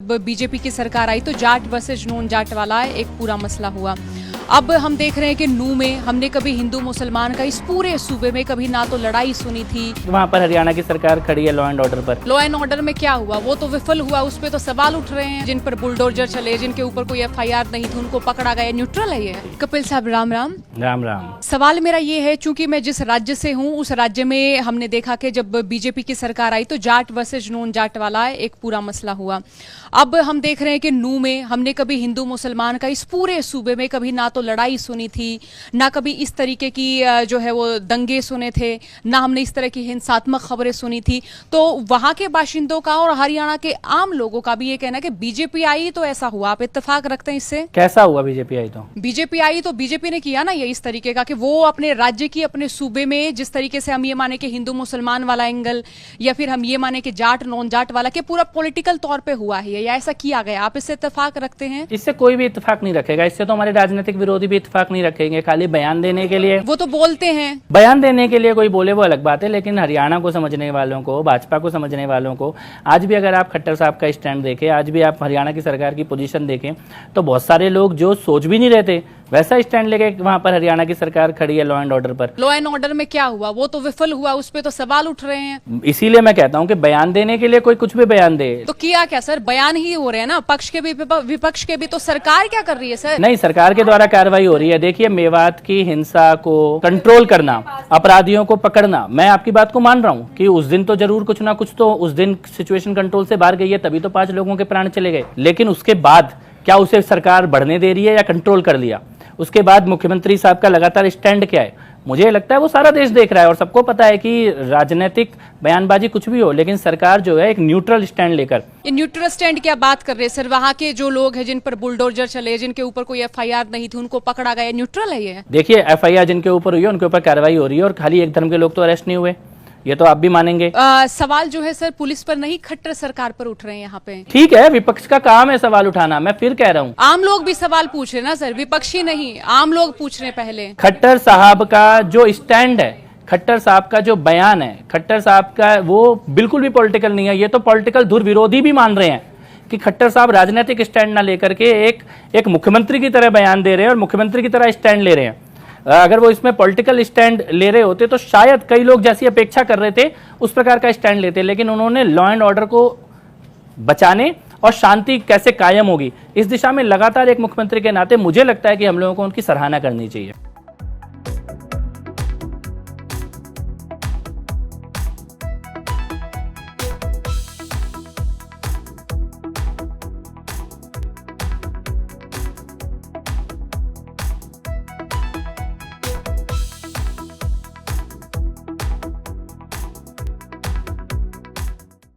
BJP की सरकार आई तो जाट वर्सेज नॉन जाट वाला एक पूरा मसला हुआ। अब हम देख रहे हैं कि नू में हमने कभी हिंदू मुसलमान का इस पूरे सूबे में कभी ना तो लड़ाई सुनी थी। वहाँ पर हरियाणा की सरकार खड़ी है लॉ एंड ऑर्डर पर। लॉ एंड ऑर्डर में क्या हुआ, वो तो विफल हुआ, उस पे तो सवाल उठ रहे हैं। जिन पर बुलडोजर चले, जिनके ऊपर कोई FIR नहीं थी, उनको पकड़ा गया। न्यूट्रल है ये। कपिल साहब राम राम। राम राम। सवाल मेरा ये है, चूंकि मैं जिस राज्य से हूँ उस राज्य में हमने देखा कि जब बीजेपी की सरकार आई तो जाट वर्सेज नॉन जाट वाला एक पूरा मसला हुआ। अब हम देख रहे हैं कि नू में हमने कभी हिंदू मुसलमान का इस पूरे सूबे में कभी ना तो लड़ाई सुनी थी, ना कभी इस तरीके की जो है वो दंगे सुने थे, ना हमने इस तरह की हिंसात्मक खबरें सुनी थी। तो वहां के बाशिंदों का और हरियाणा के आम लोगों का भी ये कहना है कि बीजेपी आई तो ऐसा हुआ। आप इत्तेफाक रखते हैं इससे? कैसा हुआ बीजेपी आई तो? बीजेपी आई तो बीजेपी ने किया ना ये इस तरीके का कि वो अपने राज्य की, अपने सूबे में जिस तरीके से हम ये माने कि हिंदू मुसलमान वाला एंगल, या फिर हम ये माने कि जाट नॉन जाट वाला, कि पूरा पॉलिटिकल तौर पे हुआ है या ऐसा किया गया। आप इससे इत्तेफाक रखते हैं? इससे कोई भी इत्तेफाक नहीं रखेगा। इससे तो हमारे राजनीतिक विरोधी भी इत्तेफाक नहीं रखेंगे। खाली बयान देने के लिए वो तो बोलते हैं, बयान देने के लिए कोई बोले वो अलग बात है, लेकिन हरियाणा को समझने वालों को, भाजपा को समझने वालों को, आज भी अगर आप खट्टर साहब का स्टैंड देखें, आज भी आप हरियाणा की सरकार की पोजीशन देखें, तो बहुत सारे लोग जो सोच भी नहीं रहते वैसा स्टैंड लेके वहां पर हरियाणा की सरकार खड़ी है लॉ एंड ऑर्डर पर। लॉ एंड ऑर्डर में क्या हुआ, वो तो विफल हुआ, उस पे तो सवाल उठ रहे हैं। इसीलिए मैं कहता हूं कि बयान देने के लिए कोई कुछ भी बयान दे। तो किया क्या सर? बयान ही हो रहे हैं ना, पक्ष के भी विपक्ष के भी। तो सरकार क्या कर रही है सर? नहीं, सरकार के द्वारा कार्रवाई हो रही है। देखिए, मेवात की हिंसा को कंट्रोल करना, अपराधियों को पकड़ना, मैं आपकी बात को मान रहा हूं कि उस दिन तो जरूर कुछ ना कुछ तो उस दिन सिचुएशन कंट्रोल से बाहर गई है, तभी तो 5 लोगों के प्राण चले गए। लेकिन उसके बाद क्या उसे सरकार बढ़ने दे रही है या कंट्रोल कर लिया? उसके बाद मुख्यमंत्री साहब का लगातार स्टैंड क्या है? मुझे लगता है वो सारा देश देख रहा है और सबको पता है कि राजनीतिक बयानबाजी कुछ भी हो, लेकिन सरकार जो है एक न्यूट्रल स्टैंड लेकर। ये न्यूट्रल स्टैंड क्या बात कर रहे हैं सर? वहाँ के जो लोग हैं जिन पर बुलडोजर चले, जिनके ऊपर कोई FIR नहीं थी, उनको पकड़ा गया। न्यूट्रल है ये? देखिए, FIR जिनके ऊपर हुई है उनके ऊपर कार्रवाई हो रही है और खाली एक धर्म के लोग तो अरेस्ट नहीं हुए, ये तो आप भी मानेंगे। सवाल जो है सर पुलिस पर नहीं, खट्टर सरकार पर उठ रहे हैं यहाँ पे। ठीक है, विपक्ष का काम है सवाल उठाना। मैं फिर कह रहा हूँ, आम लोग भी सवाल पूछ रहे हैं ना सर, विपक्षी नहीं, आम लोग पूछ रहे हैं। पहले खट्टर साहब का जो स्टैंड है, खट्टर साहब का जो बयान है, खट्टर साहब का वो बिल्कुल भी पॉलिटिकल नहीं है। ये तो पॉलिटिकल दुर्विरोधी भी मान रहे हैं कि खट्टर साहब राजनीतिक स्टैंड ना लेकर के एक मुख्यमंत्री की तरह बयान दे रहे हैं और मुख्यमंत्री की तरह स्टैंड ले रहे हैं। अगर वो इसमें पॉलिटिकल स्टैंड ले रहे होते तो शायद कई लोग जैसी अपेक्षा कर रहे थे उस प्रकार का स्टैंड लेते, लेकिन उन्होंने लॉ एंड ऑर्डर को बचाने और शांति कैसे कायम होगी इस दिशा में लगातार एक मुख्यमंत्री के नाते मुझे लगता है कि हम लोगों को उनकी सराहना करनी चाहिए।